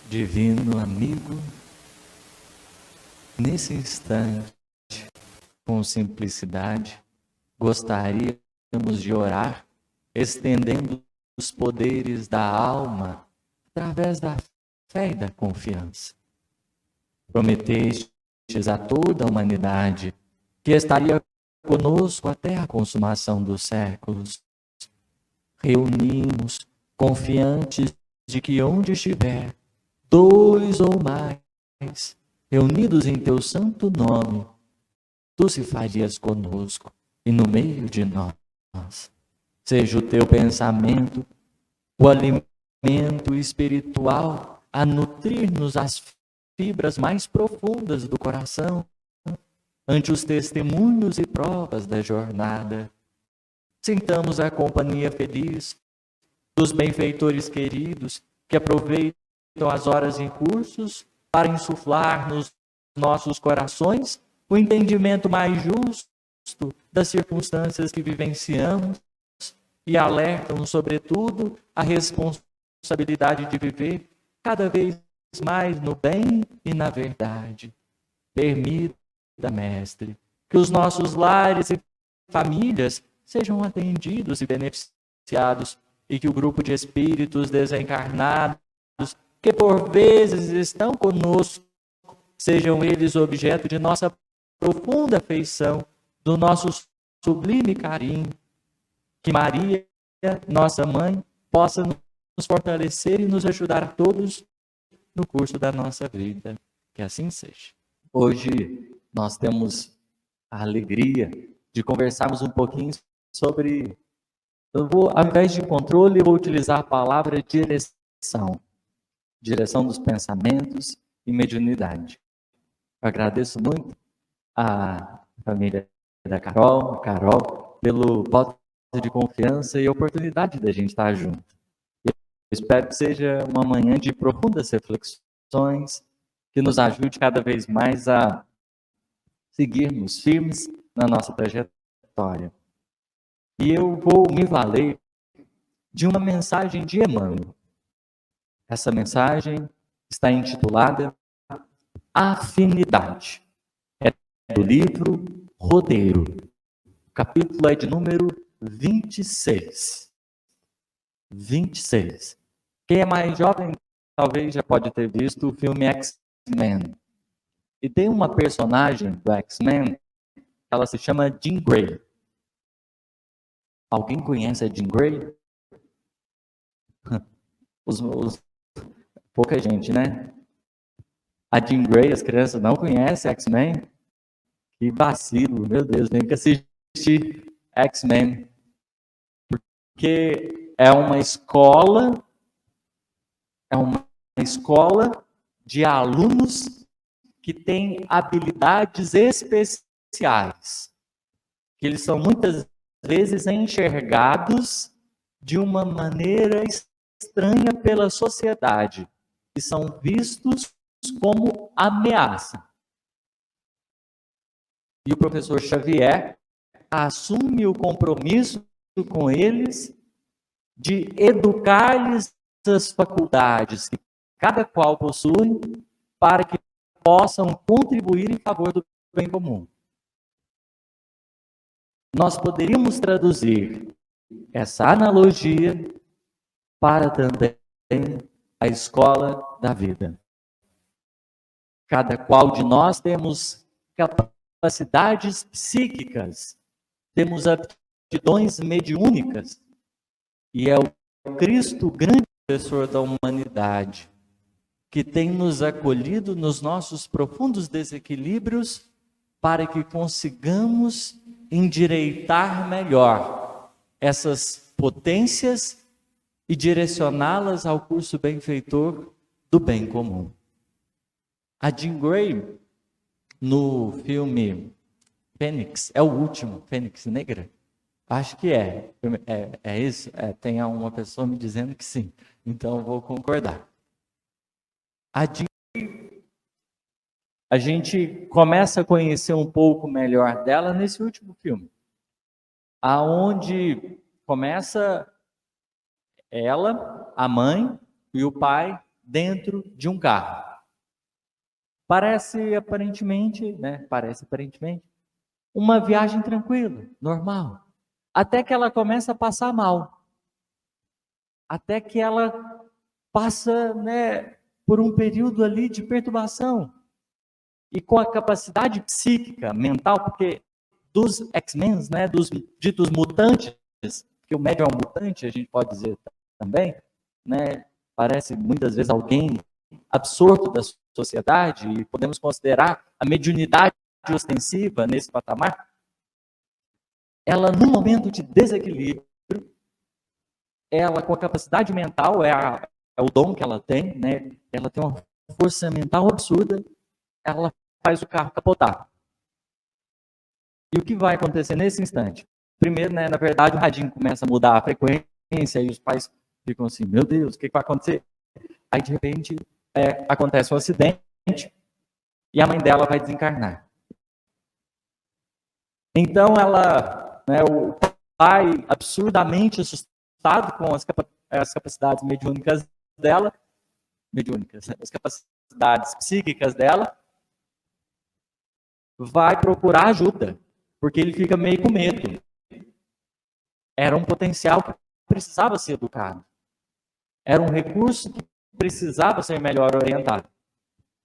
Divino amigo, nesse instante, com simplicidade, gostaríamos de orar, estendendo os poderes da alma através da fé e da confiança. Prometestes a toda a humanidade que estaria conosco até a consumação dos séculos. Reunimos, confiantes de que onde estiver, dois ou mais, reunidos em teu santo nome, tu se farias conosco e no meio de nós. Seja o teu pensamento, o alimento espiritual a nutrir-nos as fibras mais profundas do coração, ante os testemunhos e provas da jornada. Sintamos a companhia feliz dos benfeitores queridos que aproveitam as horas em cursos para insuflar nos nossos corações o entendimento mais justo das circunstâncias que vivenciamos e alertam, sobretudo, a responsabilidade de viver cada vez mais no bem e na verdade. Permita, Mestre, que os nossos lares e famílias sejam atendidos e beneficiados e que o grupo de espíritos desencarnados que por vezes estão conosco, sejam eles objeto de nossa profunda afeição, do nosso sublime carinho. Que Maria, nossa mãe, possa nos fortalecer e nos ajudar a todos no curso da nossa vida. Que assim seja. Hoje nós temos a alegria de conversarmos um pouquinho sobre... ao invés de controle, eu vou utilizar a palavra direção. Direção dos pensamentos e mediunidade. Eu agradeço muito a família da Carol, pelo voto de confiança e a oportunidade da gente estar junto. Eu espero que seja uma manhã de profundas reflexões, que nos ajude cada vez mais a seguirmos firmes na nossa trajetória. E eu vou me valer de uma mensagem de Emmanuel. Essa mensagem está intitulada Afinidade. É do livro Rodeiro. O capítulo é de número 26. 26. Quem é mais jovem talvez já pode ter visto o filme X-Men. E tem uma personagem do X-Men, ela se chama Jean Grey. Alguém conhece a Jean Grey? Pouca gente, né? A Jean Grey, as crianças não conhecem X-Men? Que vacilo, meu Deus, tem que assistir X-Men. Porque é uma escola de alunos que têm habilidades especiais. Que eles são muitas vezes enxergados de uma maneira estranha pela sociedade. E são vistos como ameaça. E o professor Xavier assume o compromisso com eles de educar-lhes as faculdades que cada qual possui para que possam contribuir em favor do bem comum. Nós poderíamos traduzir essa analogia para também a escola da vida. Cada qual de nós temos capacidades psíquicas, temos aptidões mediúnicas, e é o Cristo, grande professor da humanidade, que tem nos acolhido nos nossos profundos desequilíbrios para que consigamos endireitar melhor essas potências e direcioná-las ao curso benfeitor do bem comum. A Jean Grey, no filme Fênix, é o último, Fênix Negra? Acho que é isso? Tem uma pessoa me dizendo que sim, então eu vou concordar. A gente começa a conhecer um pouco melhor dela nesse último filme, aonde começa ela, a mãe e o pai dentro de um carro. Parece aparentemente, uma viagem tranquila, normal. Até que ela começa a passar mal. Até que ela passa, por um período ali de perturbação. E com a capacidade psíquica, mental, porque dos X-Men, dos ditos mutantes, que o médium é um mutante, a gente pode dizer também, parece muitas vezes alguém absorto da sociedade, e podemos considerar a mediunidade ostensiva nesse patamar. Ela, no momento de desequilíbrio, ela com a capacidade mental, é o dom que ela tem, ela tem uma força mental absurda, ela faz o carro capotar. E o que vai acontecer nesse instante? Primeiro, na verdade, o radinho começa a mudar a frequência e os pais ficam assim, meu Deus, o que vai acontecer? Aí, de repente, acontece um acidente e a mãe dela vai desencarnar. Então, o pai, absurdamente assustado com as capacidades mediúnicas dela, as capacidades psíquicas dela, vai procurar ajuda, porque ele fica meio com medo. Era um potencial que precisava ser educado. Era um recurso que precisava ser melhor orientado.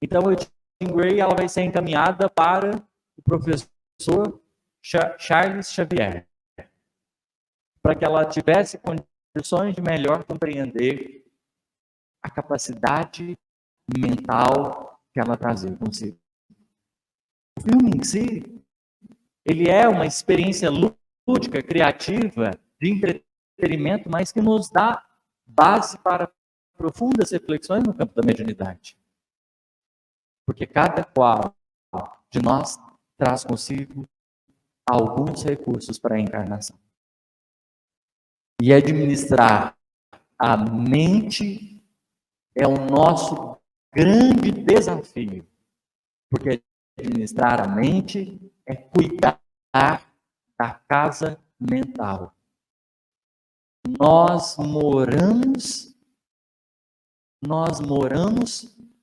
Então, a Jean Grey ela vai ser encaminhada para o professor Charles Xavier, para que ela tivesse condições de melhor compreender a capacidade mental que ela trazia consigo. O filme em si, ele é uma experiência lúdica, criativa, de entretenimento, mas que nos dá base para profundas reflexões no campo da mediunidade. Porque cada qual de nós traz consigo alguns recursos para a encarnação. E administrar a mente é o nosso grande desafio. Porque administrar a mente é cuidar da casa mental. Nós moramos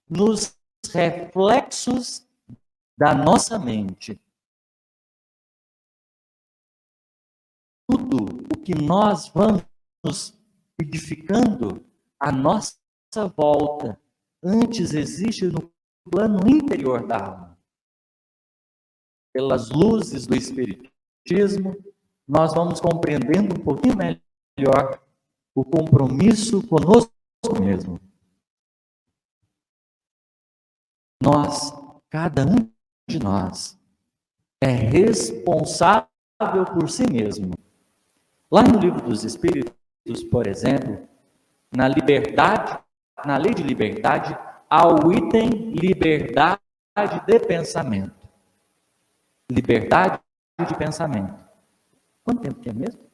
nos reflexos da nossa mente. Tudo o que nós vamos edificando à nossa volta, antes existe no plano interior da alma. Pelas luzes do Espiritismo, nós vamos compreendendo um pouquinho melhor o compromisso conosco mesmo. Nós, cada um de nós, é responsável por si mesmo. Lá no Livro dos Espíritos, por exemplo, na lei de liberdade, há o item liberdade de pensamento. Liberdade de pensamento. Quanto tempo que é mesmo?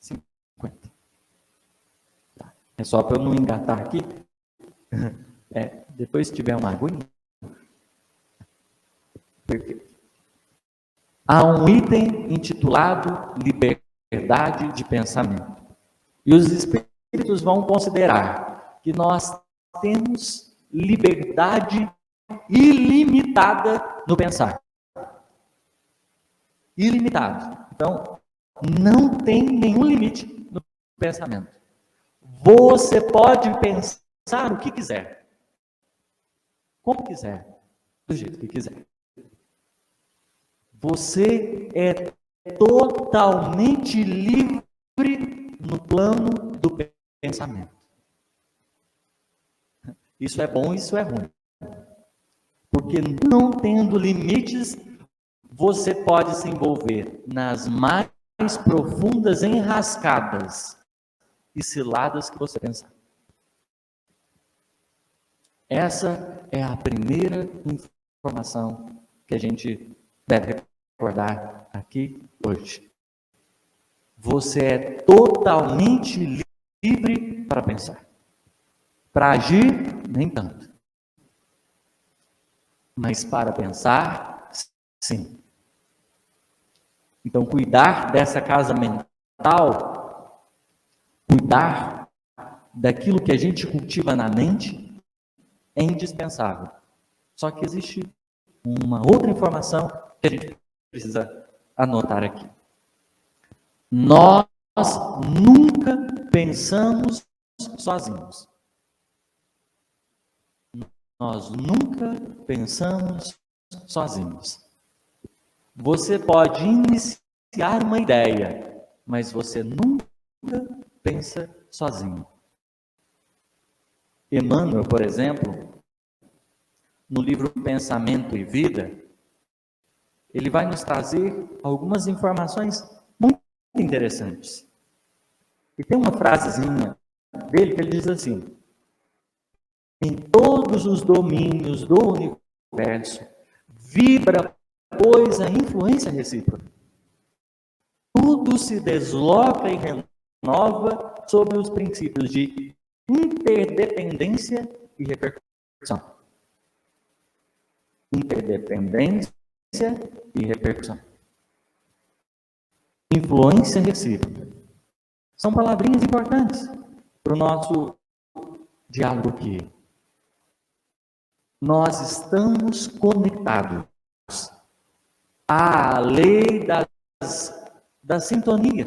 50. Tá. É só para eu não engatar aqui. Depois, se tiver uma aguinha. Perfeito. Há um item intitulado liberdade de pensamento. E os espíritos vão considerar que nós temos liberdade ilimitada no pensar. Ilimitado. Então, não tem nenhum limite no pensamento. Você pode pensar o que quiser. Como quiser. Do jeito que quiser. Você é totalmente livre no plano do pensamento. Isso é bom, isso é ruim. Porque não tendo limites, você pode se envolver nas mais profundas enrascadas e ciladas que você pensar. Essa é a primeira informação que a gente deve recordar aqui hoje. Você é totalmente livre para pensar. Para agir, nem tanto. Mas para pensar, sim. Então, cuidar dessa casa mental, cuidar daquilo que a gente cultiva na mente é indispensável. Só que existe uma outra informação que a gente precisa anotar aqui. Nós nunca pensamos sozinhos. Nós nunca pensamos sozinhos. Você pode iniciar uma ideia, mas você nunca pensa sozinho. Emmanuel, por exemplo, no livro Pensamento e Vida, ele vai nos trazer algumas informações muito interessantes. E tem uma frasezinha dele que ele diz assim: em todos os domínios do universo vibra, pois, a influência recíproca. Tudo se desloca e renova sobre os princípios de interdependência e repercussão. Interdependência e repercussão. Influência recíproca. São palavrinhas importantes para o nosso diálogo aqui. Nós estamos conectados à lei da sintonia,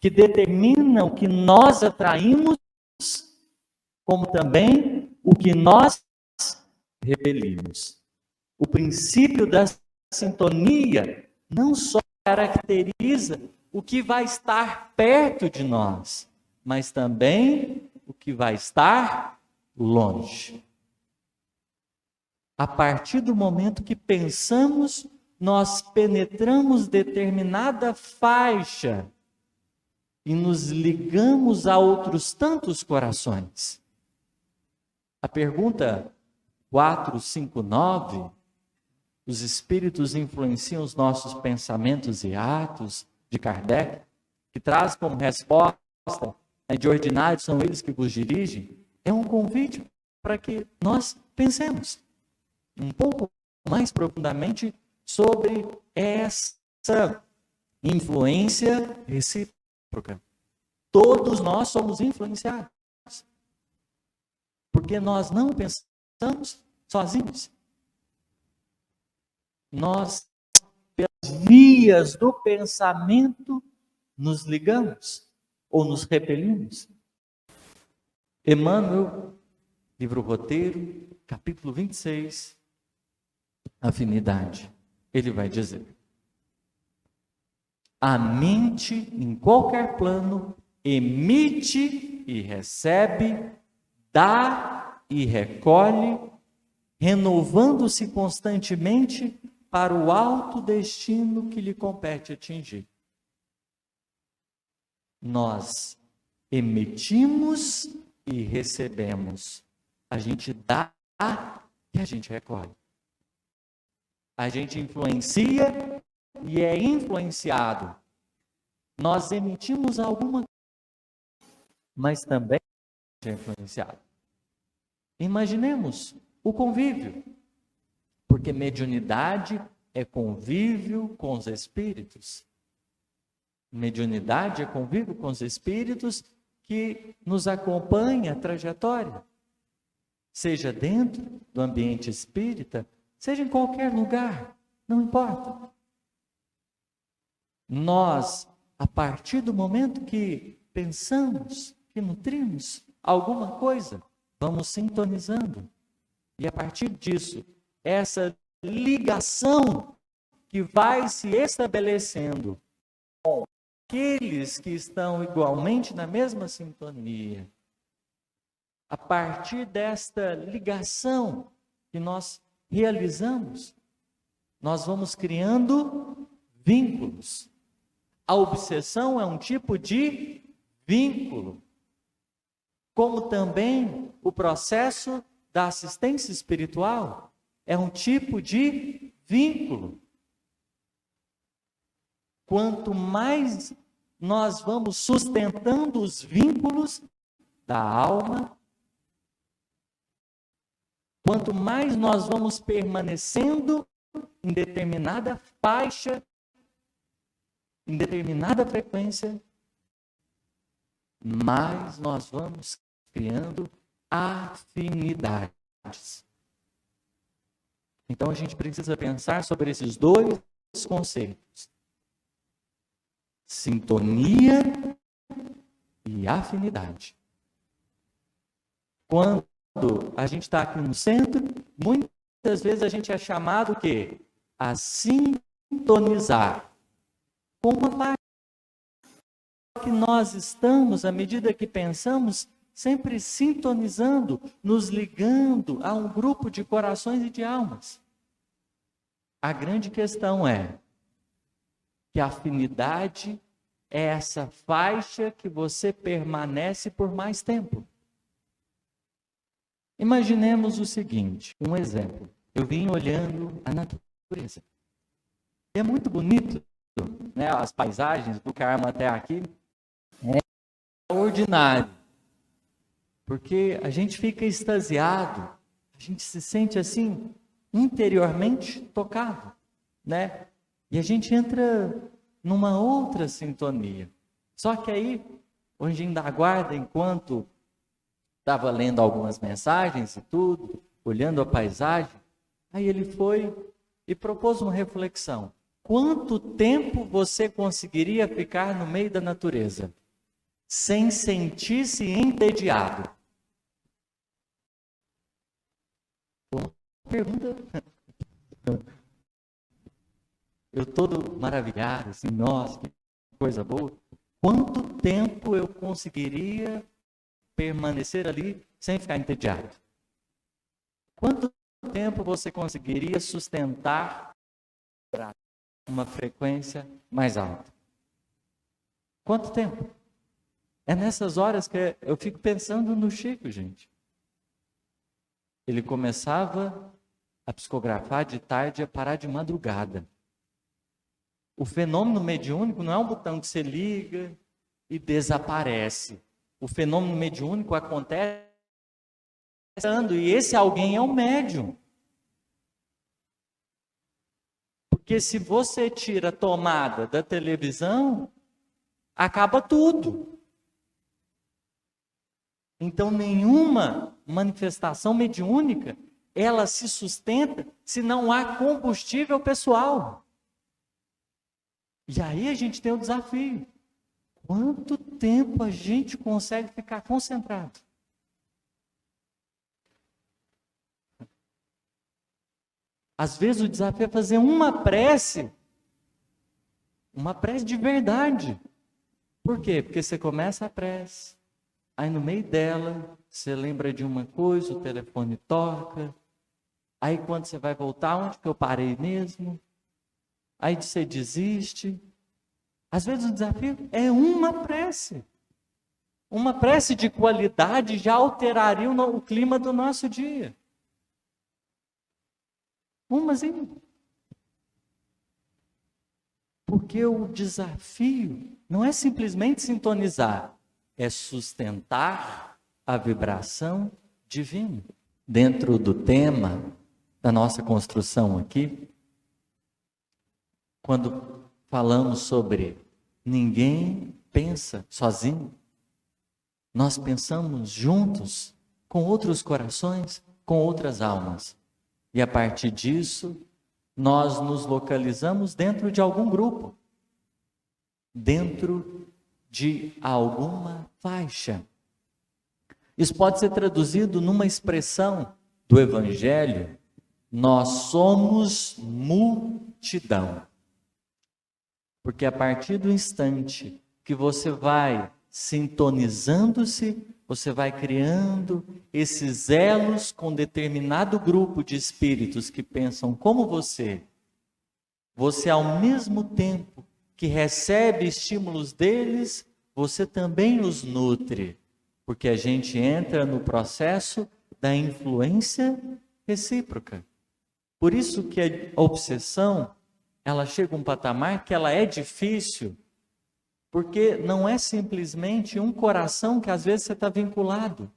que determina o que nós atraímos, como também o que nós repelimos. O princípio da sintonia não só caracteriza o que vai estar perto de nós, mas também o que vai estar longe. A partir do momento que pensamos, nós penetramos determinada faixa e nos ligamos a outros tantos corações. A pergunta 459, os espíritos influenciam os nossos pensamentos e atos, de Kardec, que traz como resposta, de ordinário são eles que vos dirigem, é um convite para que nós pensemos um pouco mais profundamente sobre essa influência recíproca. Todos nós somos influenciados, porque nós não pensamos sozinhos. Nós, pelas vias do pensamento, nos ligamos ou nos repelimos. Emmanuel, livro Roteiro, capítulo 26, Afinidade. Ele vai dizer: a mente, em qualquer plano, emite e recebe, dá e recolhe, renovando-se constantemente para o alto destino que lhe compete atingir. Nós emitimos e recebemos. A gente dá e a gente recolhe. A gente influencia e é influenciado. Nós emitimos alguma coisa, mas também é influenciado. Imaginemos o convívio, porque mediunidade é convívio com os espíritos. Mediunidade é convívio com os espíritos que nos acompanham a trajetória, seja dentro do ambiente espírita, seja em qualquer lugar, não importa. Nós, a partir do momento que pensamos, que nutrimos alguma coisa, vamos sintonizando. E a partir disso, essa ligação que vai se estabelecendo com aqueles que estão igualmente na mesma sintonia. A partir desta ligação que nós realizamos, nós vamos criando vínculos. A obsessão é um tipo de vínculo, como também o processo da assistência espiritual é um tipo de vínculo. Quanto mais nós vamos sustentando os vínculos da alma, quanto mais nós vamos permanecendo em determinada faixa, em determinada frequência, mais nós vamos criando afinidades. Então a gente precisa pensar sobre esses dois conceitos: sintonia e afinidade. Quando a gente está aqui no centro, muitas vezes a gente é chamado o quê? A sintonizar com uma parte que nós estamos, à medida que pensamos, sempre sintonizando, nos ligando a um grupo de corações e de almas. A grande questão é que a afinidade é essa faixa que você permanece por mais tempo. Imaginemos o seguinte, um exemplo. Eu vim olhando a natureza. É muito bonito, né? As paisagens do Carmo até aqui. É ordinário. Porque a gente fica extasiado, a gente se sente assim, interiormente tocado, né? E a gente entra numa outra sintonia. Só que aí, o Anjinho da Guarda, enquanto estava lendo algumas mensagens e tudo, olhando a paisagem, aí ele foi e propôs uma reflexão. Quanto tempo você conseguiria ficar no meio da natureza sem sentir-se entediado? Uma pergunta. Eu todo maravilhado, assim, nossa, que coisa boa. Quanto tempo eu conseguiria permanecer ali sem ficar entediado? Quanto tempo você conseguiria sustentar uma frequência mais alta? Quanto tempo? É nessas horas que eu fico pensando no Chico, gente. Ele começava a psicografar de tarde e a parar de madrugada. O fenômeno mediúnico não é um botão que você liga e desaparece. O fenômeno mediúnico acontece e esse alguém é o médium. Porque se você tira a tomada da televisão, acaba tudo. Então nenhuma manifestação mediúnica, ela se sustenta se não há combustível pessoal. E aí a gente tem o desafio. Quanto tempo a gente consegue ficar concentrado? Às vezes o desafio é fazer uma prece de verdade. Por quê? Porque você começa a prece, aí no meio dela, você lembra de uma coisa, o telefone toca, aí quando você vai voltar, onde que eu parei mesmo? Aí você desiste. Às vezes o desafio é uma prece. Uma prece de qualidade já alteraria o clima do nosso dia. Umazinha. Porque o desafio não é simplesmente sintonizar, é sustentar a vibração divina. Dentro do tema da nossa construção aqui, quando falamos sobre ninguém pensa sozinho, nós pensamos juntos, com outros corações, com outras almas. E a partir disso, nós nos localizamos dentro de algum grupo, dentro de alguma faixa. Isso pode ser traduzido numa expressão do Evangelho: nós somos multidão. Porque a partir do instante que você vai sintonizando-se, você vai criando esses elos com determinado grupo de espíritos que pensam como você. Você, ao mesmo tempo que recebe estímulos deles, você também os nutre. Porque a gente entra no processo da influência recíproca. Por isso que a obsessão, ela chega a um patamar que ela é difícil, porque não é simplesmente um coração que às vezes você está vinculado,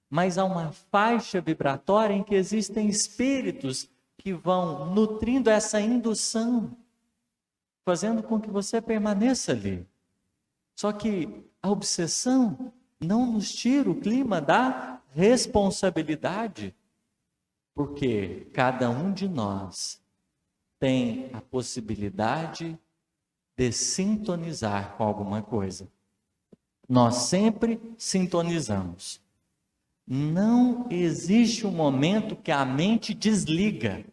mas há uma faixa vibratória em que existem espíritos que vão nutrindo essa indução, fazendo com que você permaneça ali. Só que a obsessão, não nos tira o clima da responsabilidade, porque cada um de nós tem a possibilidade de sintonizar com alguma coisa. Nós sempre sintonizamos. Não existe um momento que a mente desliga.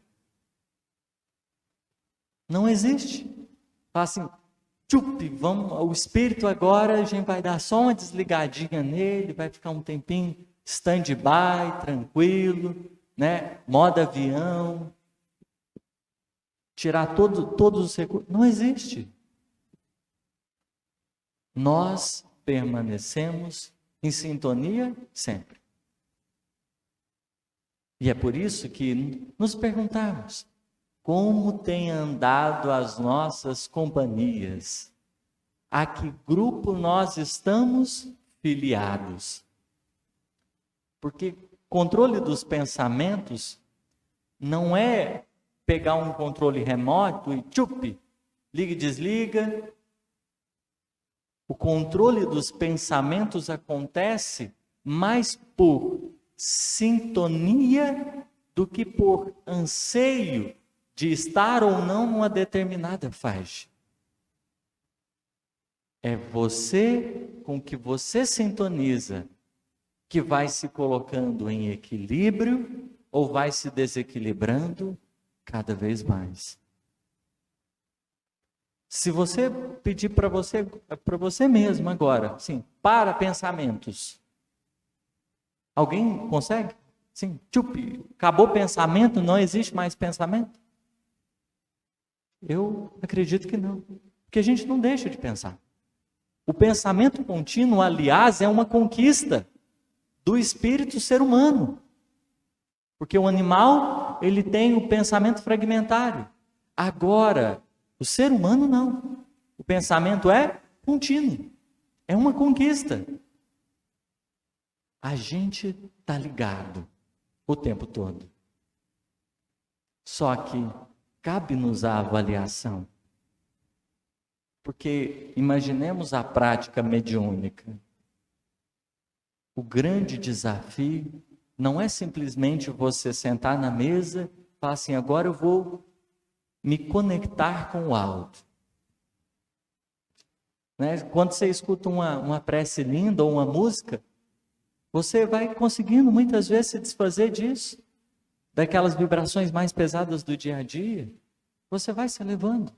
Não existe. Fala assim, vamos, o espírito agora, a gente vai dar só uma desligadinha nele, vai ficar um tempinho stand-by, tranquilo, né? Modo avião, tirar todos os recursos. Não existe. Nós permanecemos em sintonia sempre. E é por isso que nos perguntamos, como têm andado as nossas companhias? A que grupo nós estamos filiados? Porque controle dos pensamentos não é pegar um controle remoto e liga e desliga. O controle dos pensamentos acontece mais por sintonia do que por anseio de estar ou não numa determinada faixa. É você com que você sintoniza que vai se colocando em equilíbrio ou vai se desequilibrando cada vez mais. Se você pedir para você mesmo agora, sim, para pensamentos. Alguém consegue? Sim, acabou o pensamento, não existe mais pensamento? Eu acredito que não, porque a gente não deixa de pensar. O pensamento contínuo, aliás, é uma conquista do espírito ser humano. Porque o animal, ele tem o pensamento fragmentário. Agora, o ser humano não. O pensamento é contínuo. É uma conquista. A gente está ligado o tempo todo. Só que cabe-nos a avaliação. Porque imaginemos a prática mediúnica. O grande desafio não é simplesmente você sentar na mesa e falar assim, agora eu vou me conectar com o alto. Né? Quando você escuta uma prece linda ou uma música, você vai conseguindo muitas vezes se desfazer disso, daquelas vibrações mais pesadas do dia a dia. Você vai se elevando.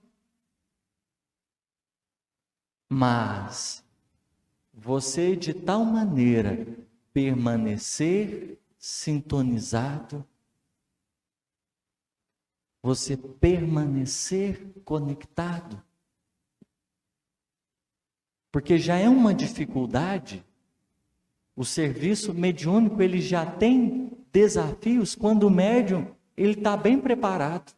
Mas você de tal maneira permanecer sintonizado, você permanecer conectado, porque já é uma dificuldade. O serviço mediúnico, ele já tem desafios quando o médium ele está bem preparado.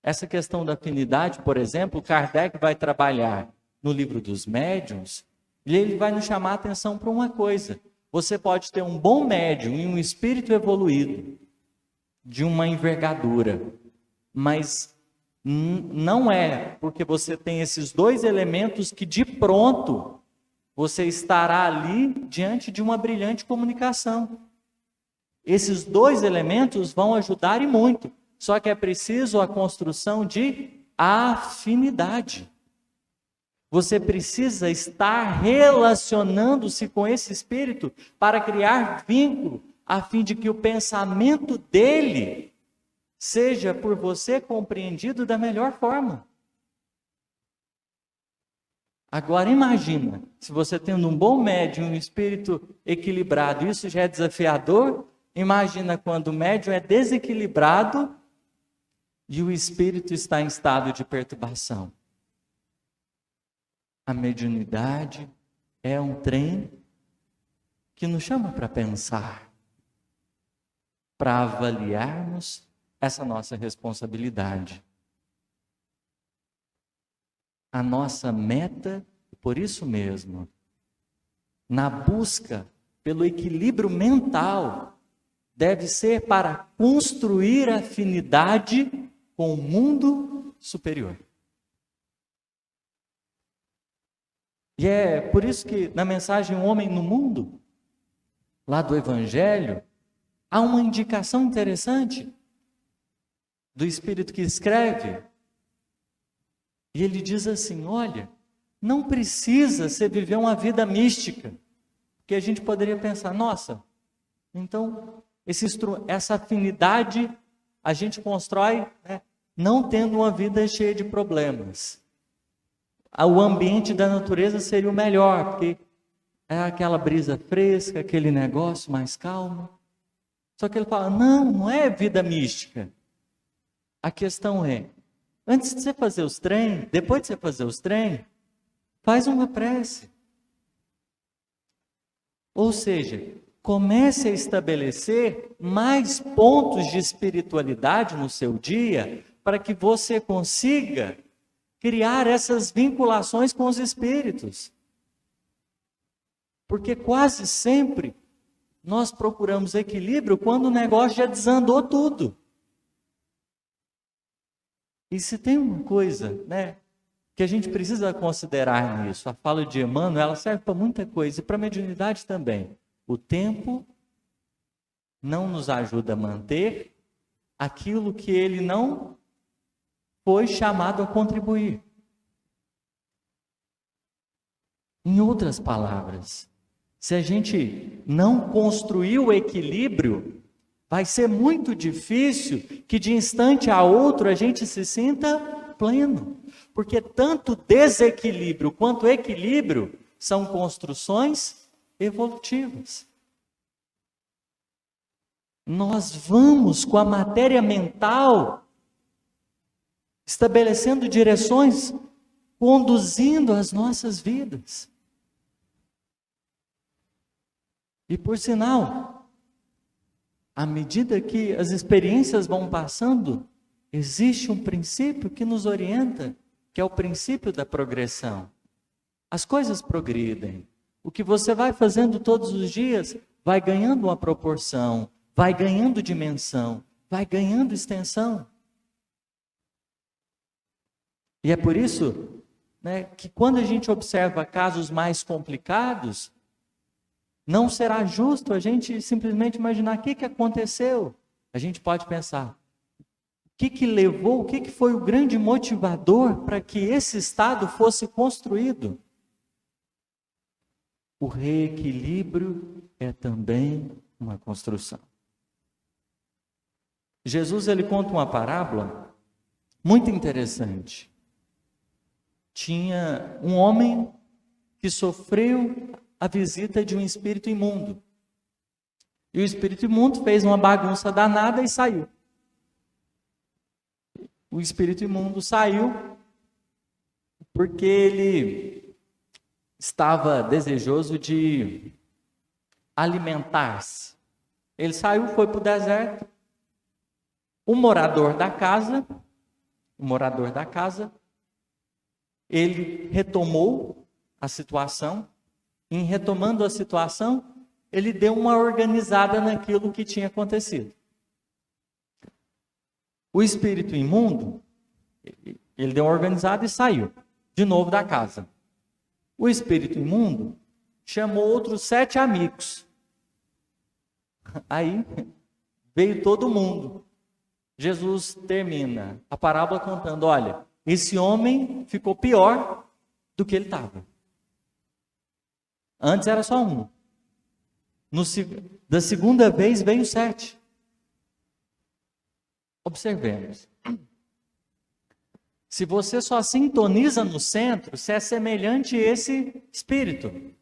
Essa questão da afinidade, por exemplo, Kardec vai trabalhar no livro dos médiuns, e ele vai nos chamar a atenção para uma coisa. Você pode ter um bom médium e um espírito evoluído, de uma envergadura, mas não é porque você tem esses dois elementos que de pronto você estará ali diante de uma brilhante comunicação. Esses dois elementos vão ajudar e muito, só que é preciso a construção de afinidade. Você precisa estar relacionando-se com esse espírito para criar vínculo, a fim de que o pensamento dele seja por você compreendido da melhor forma. Agora imagina, se você tendo um bom médium, um espírito equilibrado, isso já é desafiador. Imagina quando o médium é desequilibrado e o espírito está em estado de perturbação. A mediunidade é um trem que nos chama para pensar, para avaliarmos essa nossa responsabilidade. A nossa meta, por isso mesmo, na busca pelo equilíbrio mental, deve ser para construir afinidade com o mundo superior. E é por isso que na mensagem Um Homem no Mundo, lá do Evangelho, há uma indicação interessante do Espírito que escreve. E ele diz assim: olha, não precisa você viver uma vida mística, porque a gente poderia pensar, nossa, então essa afinidade a gente constrói, né, não tendo uma vida cheia de problemas. O ambiente da natureza seria o melhor, porque é aquela brisa fresca, aquele negócio mais calmo. Só que ele fala, não é vida mística. A questão é, antes de você fazer os treinos, depois de você fazer os treinos, faz uma prece. Ou seja, comece a estabelecer mais pontos de espiritualidade no seu dia, para que você consiga criar essas vinculações com os espíritos. Porque quase sempre nós procuramos equilíbrio quando o negócio já desandou tudo. E se tem uma coisa, né, que a gente precisa considerar nisso, a fala de Emmanuel, ela serve para muita coisa, e para a mediunidade também. O tempo não nos ajuda a manter aquilo que ele não foi chamado a contribuir. Em outras palavras, se a gente não construir o equilíbrio, vai ser muito difícil que de instante a outro a gente se sinta pleno. Porque tanto desequilíbrio quanto equilíbrio são construções evolutivas. Nós vamos com a matéria mental estabelecendo direções, conduzindo as nossas vidas. E por sinal, à medida que as experiências vão passando, existe um princípio que nos orienta, que é o princípio da progressão. As coisas progridem. O que você vai fazendo todos os dias vai ganhando uma proporção, vai ganhando dimensão, vai ganhando extensão. E é por isso, né, que quando a gente observa casos mais complicados, não será justo a gente simplesmente imaginar o que aconteceu. A gente pode pensar, o que levou, o que foi o grande motivador para que esse estado fosse construído? O reequilíbrio é também uma construção. Jesus, ele conta uma parábola muito interessante. Tinha um homem que sofreu a visita de um espírito imundo. E o espírito imundo fez uma bagunça danada e saiu. O espírito imundo saiu porque ele estava desejoso de alimentar-se. Ele saiu, foi para o deserto. O morador da casa, ele retomou a situação. Em retomando a situação, ele deu uma organizada naquilo que tinha acontecido. O espírito imundo, ele deu uma organizada e saiu de novo da casa. O espírito imundo chamou outros 7 amigos. Aí veio todo mundo. Jesus termina a parábola contando, olha, esse homem ficou pior do que ele estava. Antes era só um. Da segunda vez veio 7. Observemos. Se você só sintoniza no centro, você é semelhante a esse espírito.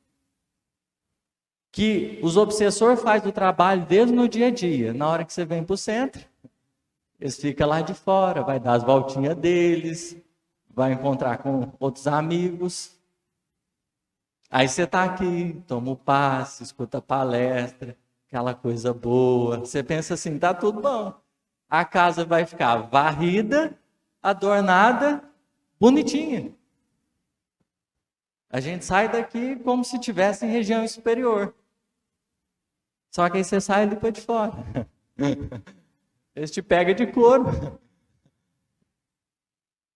Que os obsessores fazem o trabalho deles no dia a dia. Na hora que você vem para o centro, eles ficam lá de fora, vai dar as voltinhas deles, vai encontrar com outros amigos. Aí você está aqui, toma o passe, escuta a palestra, aquela coisa boa. Você pensa assim, tá tudo bom. A casa vai ficar varrida, adornada, bonitinha. A gente sai daqui como se estivesse em região superior. Só que aí você sai ali para de fora. Eles te pegam de couro.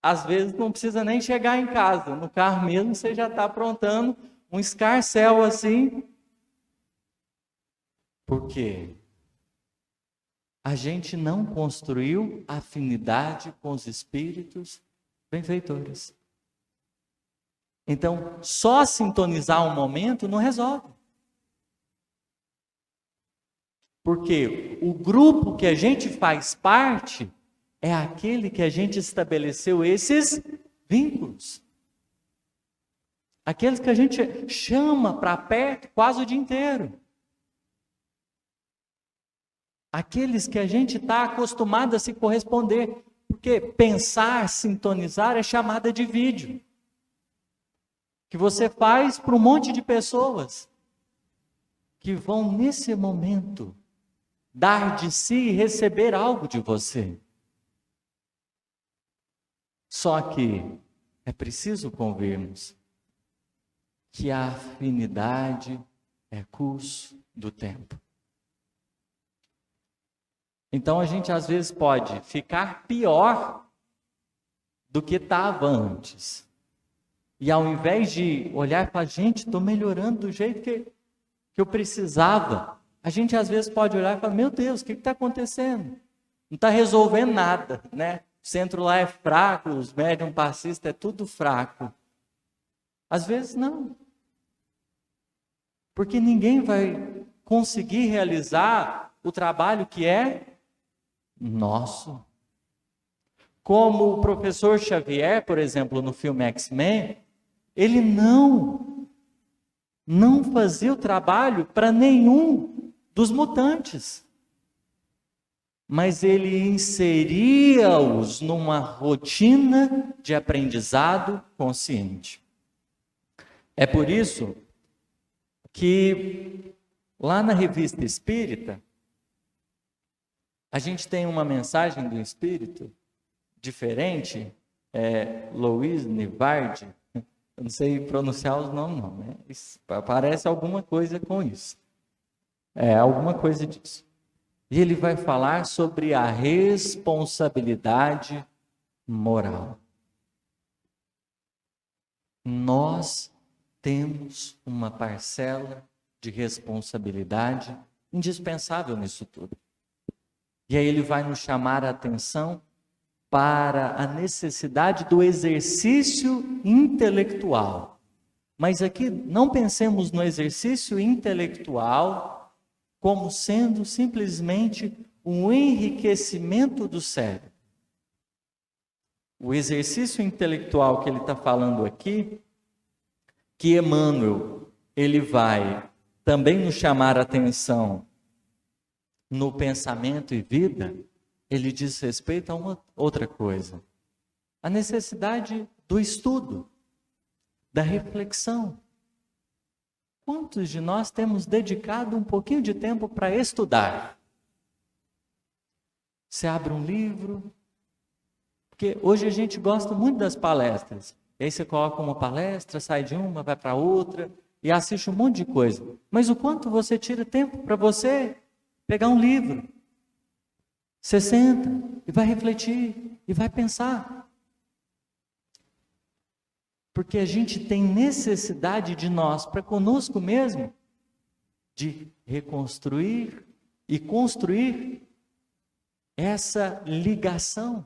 às vezes não precisa nem chegar em casa, no carro mesmo você já está aprontando um escarcéu assim. Por quê? A gente não construiu afinidade com os espíritos benfeitores. Então, só sintonizar um momento não resolve. Porque o grupo que a gente faz parte é aquele que a gente estabeleceu esses vínculos. Aqueles que a gente chama para perto quase o dia inteiro. Aqueles que a gente está acostumado a se corresponder. Porque pensar, sintonizar é chamada de vídeo. Que você faz para um monte de pessoas. Que vão nesse momento dar de si e receber algo de você. Só que é preciso convermos que a afinidade é curso do tempo. Então a gente às vezes pode ficar pior do que estava antes. E ao invés de olhar para a gente, estou melhorando do jeito que eu precisava. A gente às vezes pode olhar e falar, meu Deus, o que está acontecendo? Não está resolvendo nada, né? O centro lá é fraco, os médium passistas é tudo fraco. Às vezes não. Porque ninguém vai conseguir realizar o trabalho que é nosso. Como o professor Xavier, por exemplo, no filme X-Men, ele não fazia o trabalho para nenhum dos mutantes. Mas ele inseria-os numa rotina de aprendizado consciente. É por isso que lá na Revista Espírita, a gente tem uma mensagem do Espírito diferente, Louis Nivardi, eu não sei pronunciar os nomes não, né? Parece alguma coisa com isso. Alguma coisa disso. E ele vai falar sobre a responsabilidade moral. Nós temos uma parcela de responsabilidade indispensável nisso tudo. E aí ele vai nos chamar a atenção para a necessidade do exercício intelectual. Mas aqui não pensemos no exercício intelectual como sendo simplesmente um enriquecimento do cérebro. O exercício intelectual que ele está falando aqui, que Emmanuel, ele vai também nos chamar a atenção no pensamento e vida, ele diz respeito a uma outra coisa. A necessidade do estudo, da reflexão. Quantos de nós temos dedicado um pouquinho de tempo para estudar? Você abre um livro, porque hoje a gente gosta muito das palestras. E aí você coloca uma palestra, sai de uma, vai para outra e assiste um monte de coisa. Mas o quanto você tira tempo para você pegar um livro? Você senta e vai refletir e vai pensar. Porque a gente tem necessidade de nós, para conosco mesmo, de reconstruir e construir essa ligação.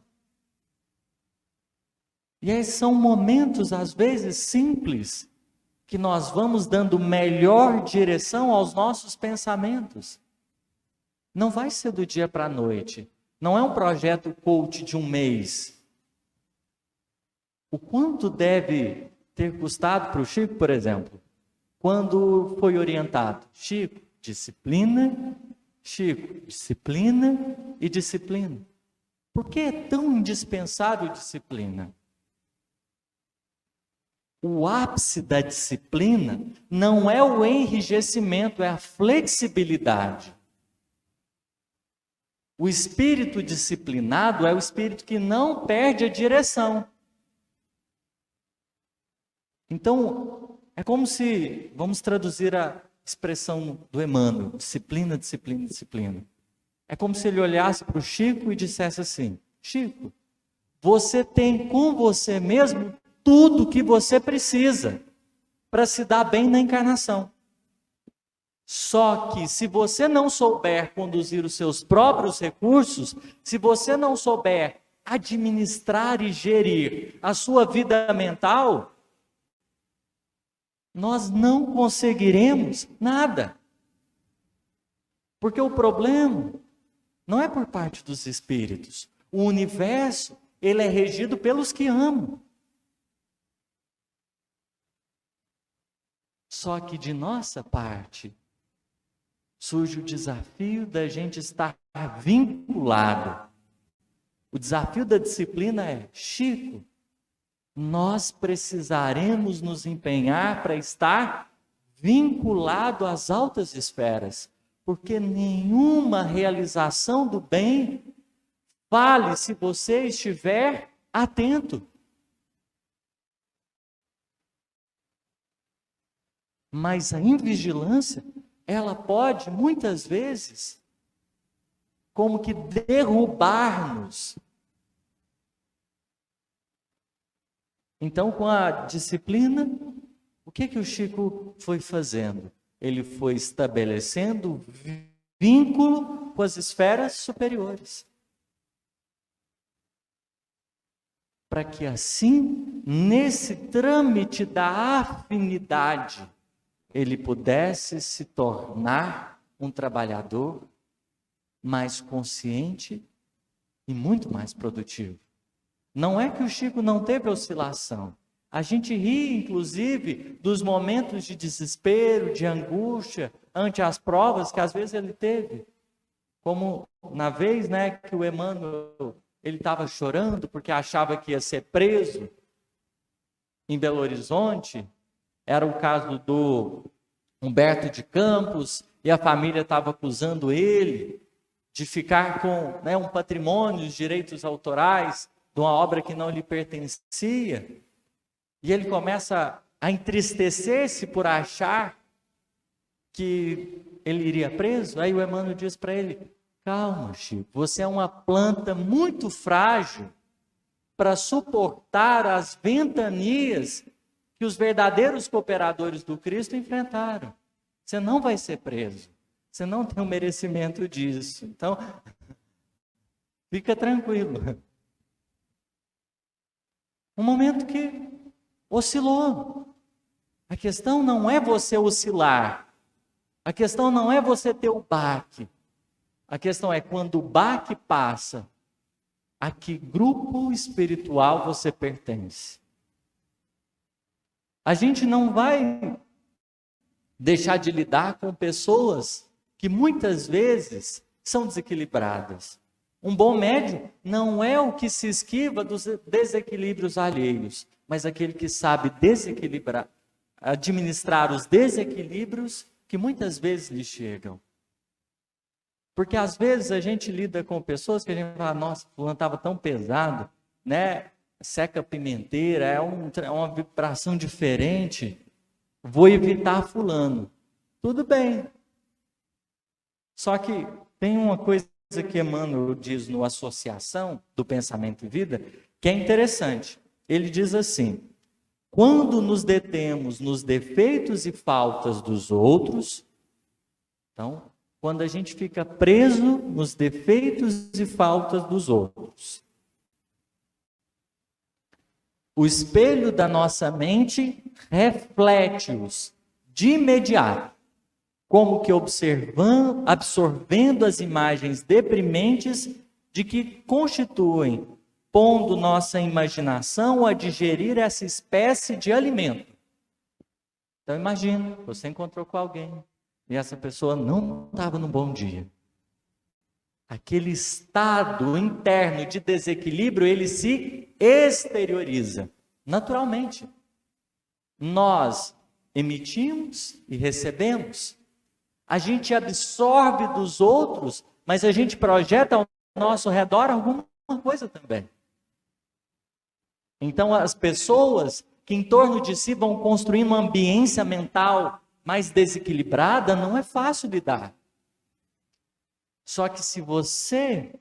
E aí são momentos, às vezes, simples, que nós vamos dando melhor direção aos nossos pensamentos. Não vai ser do dia para a noite. Não é um projeto coach de um mês. O quanto deve ter custado para o Chico, por exemplo, quando foi orientado? Chico, disciplina e disciplina. Por que é tão indispensável disciplina? O ápice da disciplina não é o enrijecimento, é a flexibilidade. O espírito disciplinado é o espírito que não perde a direção. Então, é como se, vamos traduzir a expressão do Emmanuel, disciplina, disciplina, disciplina. É como se ele olhasse para o Chico e dissesse assim, Chico, você tem com você mesmo tudo que você precisa para se dar bem na encarnação. Só que se você não souber conduzir os seus próprios recursos, se você não souber administrar e gerir a sua vida mental, nós não conseguiremos nada. Porque o problema não é por parte dos espíritos. O universo, ele é regido pelos que amam. Só que de nossa parte, surge o desafio da gente estar vinculado. O desafio da disciplina é, Chico, nós precisaremos nos empenhar para estar vinculado às altas esferas, porque nenhuma realização do bem vale se você estiver atento. Mas a invigilância, ela pode, muitas vezes, como que derrubar-nos. Então, com a disciplina, o que o Chico foi fazendo? Ele foi estabelecendo vínculo com as esferas superiores. Para que assim, nesse trâmite da afinidade, ele pudesse se tornar um trabalhador mais consciente e muito mais produtivo. Não é que o Chico não teve oscilação. A gente ri, inclusive, dos momentos de desespero, de angústia, ante as provas que às vezes ele teve. Como na vez, que o Emmanuel, ele estava chorando porque achava que ia ser preso em Belo Horizonte. Era o caso do Humberto de Campos, e a família estava acusando ele de ficar com um patrimônio, os direitos autorais, de uma obra que não lhe pertencia. E ele começa a entristecer-se por achar que ele iria preso. Aí o Emmanuel diz para ele, calma, Chico, você é uma planta muito frágil para suportar as ventanias que os verdadeiros cooperadores do Cristo enfrentaram. Você não vai ser preso. Você não tem o merecimento disso. Então, fica tranquilo. Um momento que oscilou. A questão não é você oscilar. A questão não é você ter o baque. A questão é quando o baque passa, a que grupo espiritual você pertence. A gente não vai deixar de lidar com pessoas que muitas vezes são desequilibradas. Um bom médium não é o que se esquiva dos desequilíbrios alheios, mas aquele que sabe desequilibrar, administrar os desequilíbrios que muitas vezes lhe chegam. Porque às vezes a gente lida com pessoas que a gente fala, nossa, fulano estava tão pesado, seca a pimenteira, é uma vibração diferente, vou evitar fulano. Tudo bem. Só que tem uma coisa que Emmanuel diz no Associação do Pensamento e Vida, que é interessante. Ele diz assim, quando nos detemos nos defeitos e faltas dos outros, então, quando a gente fica preso nos defeitos e faltas dos outros, o espelho da nossa mente reflete-os de imediato, como que absorvendo as imagens deprimentes de que constituem, pondo nossa imaginação a digerir essa espécie de alimento. Então imagina, você encontrou com alguém e essa pessoa não estava num bom dia. Aquele estado interno de desequilíbrio, ele se exterioriza naturalmente. Nós emitimos e recebemos. A gente absorve dos outros, mas a gente projeta ao nosso redor alguma coisa também. Então as pessoas que em torno de si vão construindo uma ambiência mental mais desequilibrada, não é fácil lidar. Só que se você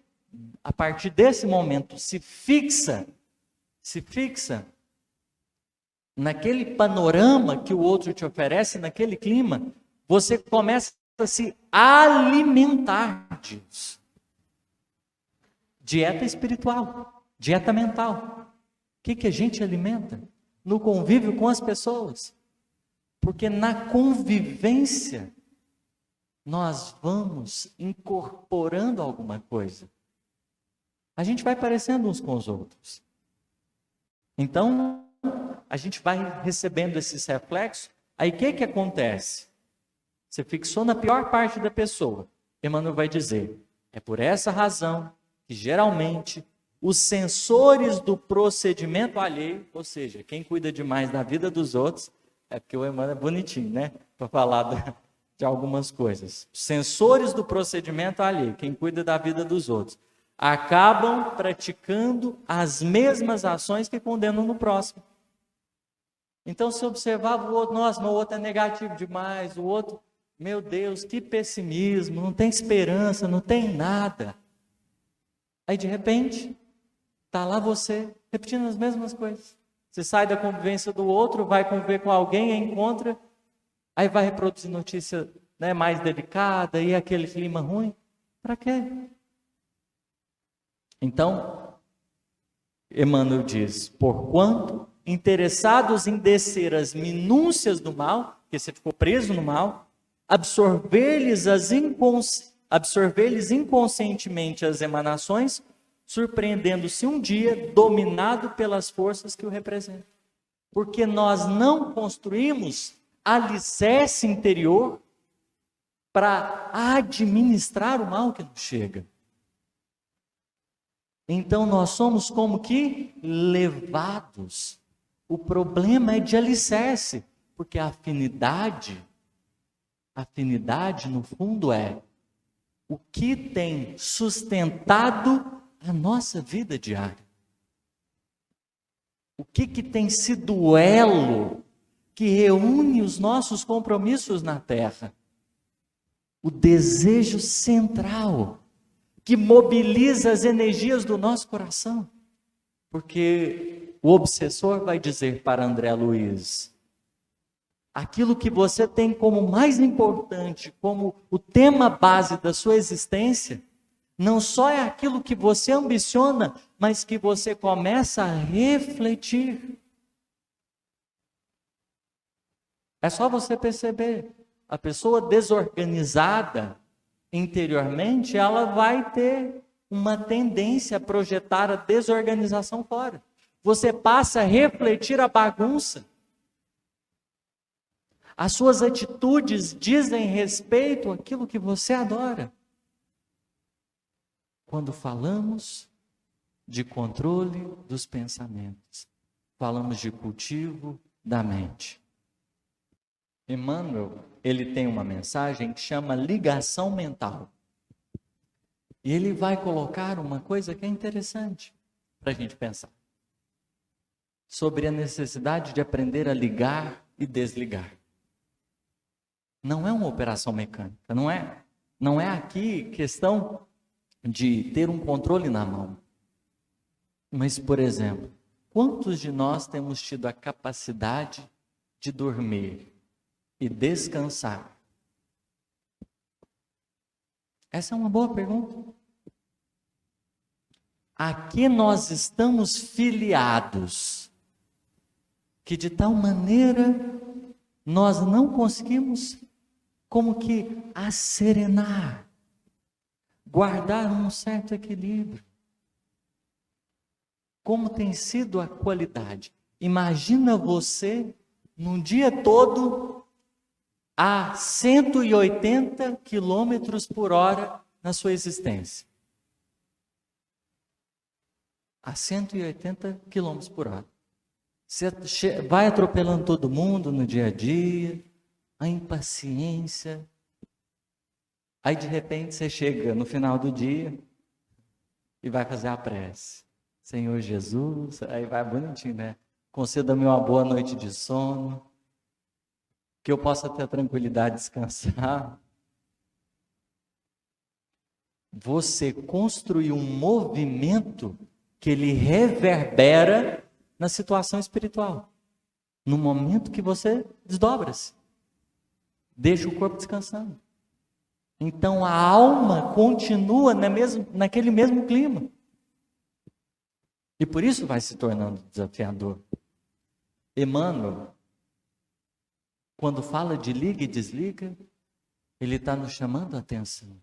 a partir desse momento, se fixa naquele panorama que o outro te oferece, naquele clima, você começa a se alimentar disso. Dieta espiritual, dieta mental. O que a gente alimenta? No convívio com as pessoas. Porque na convivência, nós vamos incorporando alguma coisa. A gente vai parecendo uns com os outros. Então, a gente vai recebendo esses reflexos. Aí o que acontece? Você fixou na pior parte da pessoa. Emmanuel vai dizer, é por essa razão que geralmente os sensores do procedimento alheio, ou seja, quem cuida demais da vida dos outros, é porque o Emmanuel é bonitinho, né? Para falar de algumas coisas. Os sensores do procedimento alheio, quem cuida da vida dos outros, acabam praticando as mesmas ações que condenam no próximo. Então, se observava o outro, nossa, mas o outro é negativo demais, o outro, meu Deus, que pessimismo, não tem esperança, não tem nada. Aí, de repente, está lá você, repetindo as mesmas coisas. Você sai da convivência do outro, vai conviver com alguém, encontra, aí vai reproduzir notícia, né, mais delicada, e aquele clima ruim. Para quê? Então, Emmanuel diz, porquanto interessados em descer as minúcias do mal, porque você ficou preso no mal, absorver-lhes inconscientemente as emanações, surpreendendo-se um dia dominado pelas forças que o representam. Porque nós não construímos alicerce interior para administrar o mal que nos chega. Então nós somos como que levados. O problema é de alicerce, porque a afinidade no fundo é o que tem sustentado a nossa vida diária. O que tem sido o elo que reúne os nossos compromissos na terra? O desejo central que mobiliza as energias do nosso coração. Porque o obsessor vai dizer para André Luiz, aquilo que você tem como mais importante, como o tema base da sua existência, não só é aquilo que você ambiciona, mas que você começa a refletir. É só você perceber, a pessoa desorganizada interiormente, ela vai ter uma tendência a projetar a desorganização fora. Você passa a refletir a bagunça. As suas atitudes dizem respeito àquilo que você adora. Quando falamos de controle dos pensamentos, falamos de cultivo da mente. Emmanuel, ele tem uma mensagem que chama ligação mental. E ele vai colocar uma coisa que é interessante para a gente pensar. Sobre a necessidade de aprender a ligar e desligar. Não é uma operação mecânica, não é? Não é aqui questão de ter um controle na mão. Mas, por exemplo, quantos de nós temos tido a capacidade de dormir e descansar? Essa é uma boa pergunta. A que nós estamos filiados, que de tal maneira nós não conseguimos como que asserenar, guardar um certo equilíbrio. Como tem sido a qualidade? Imagina você num dia todo a 180 quilômetros por hora na sua existência. A 180 quilômetros por hora. Você vai atropelando todo mundo no dia a dia, a impaciência. Aí de repente você chega no final do dia e vai fazer a prece. Senhor Jesus, aí vai bonitinho, né? Conceda-me uma boa noite de sono, que eu possa ter a tranquilidade de descansar. você construir um movimento que ele reverbera na situação espiritual. No momento que você desdobra-se, deixa o corpo descansando. Então a alma continua naquele mesmo clima. E por isso vai se tornando desafiador. Emmanuel, quando fala de liga e desliga, ele está nos chamando a atenção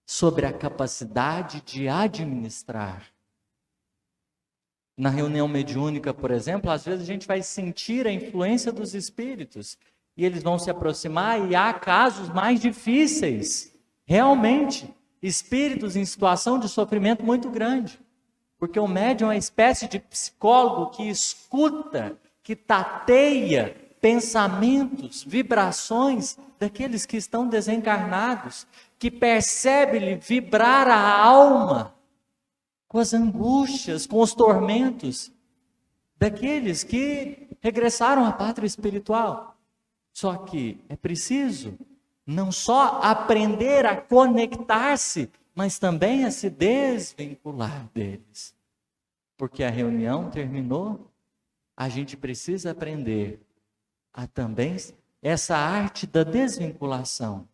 sobre a capacidade de administrar. Na reunião mediúnica, por exemplo, às vezes a gente vai sentir a influência dos espíritos e eles vão se aproximar e há casos mais difíceis, realmente, espíritos em situação de sofrimento muito grande, porque o médium é uma espécie de psicólogo que escuta, que tateia pensamentos, vibrações daqueles que estão desencarnados, que percebe-lhe vibrar a alma com as angústias, com os tormentos daqueles que regressaram à pátria espiritual. Só que é preciso não só aprender a conectar-se, mas também a se desvincular deles. Porque a reunião terminou, a gente precisa aprender a também essa arte da desvinculação,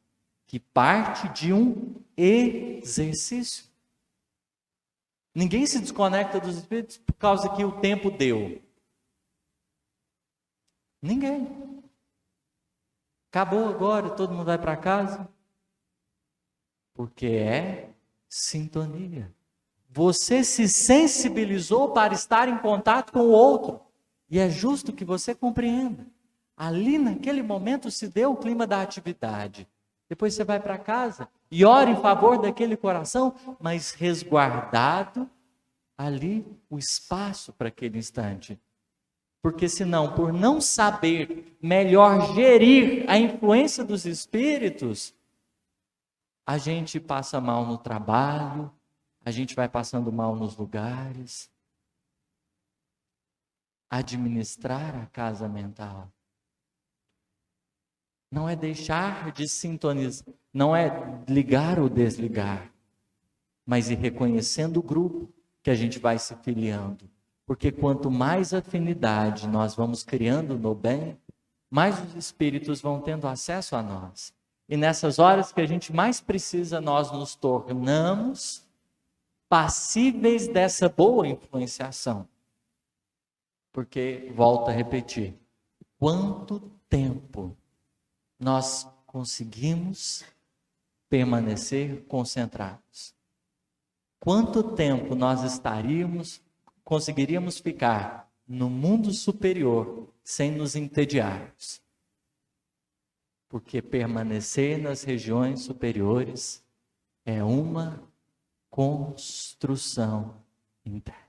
que parte de um exercício. Ninguém se desconecta dos espíritos por causa que o tempo deu. Ninguém. Acabou agora, todo mundo vai para casa. Porque é sintonia. Você se sensibilizou para estar em contato com o outro. E é justo que você compreenda. Ali naquele momento se deu o clima da atividade. Depois você vai para casa e ora em favor daquele coração, mas resguardado ali o espaço para aquele instante. Porque senão, por não saber melhor gerir a influência dos espíritos, a gente passa mal no trabalho, a gente vai passando mal nos lugares. Administrar a casa mental não é deixar de sintonizar, não é ligar ou desligar, mas ir reconhecendo o grupo que a gente vai se filiando. Porque quanto mais afinidade nós vamos criando no bem, mais os espíritos vão tendo acesso a nós. E nessas horas que a gente mais precisa, nós nos tornamos passíveis dessa boa influenciação. Porque, volto a repetir, quanto tempo nós conseguimos permanecer concentrados? Quanto tempo nós conseguiríamos ficar no mundo superior sem nos entediarmos? Porque permanecer nas regiões superiores é uma construção interna.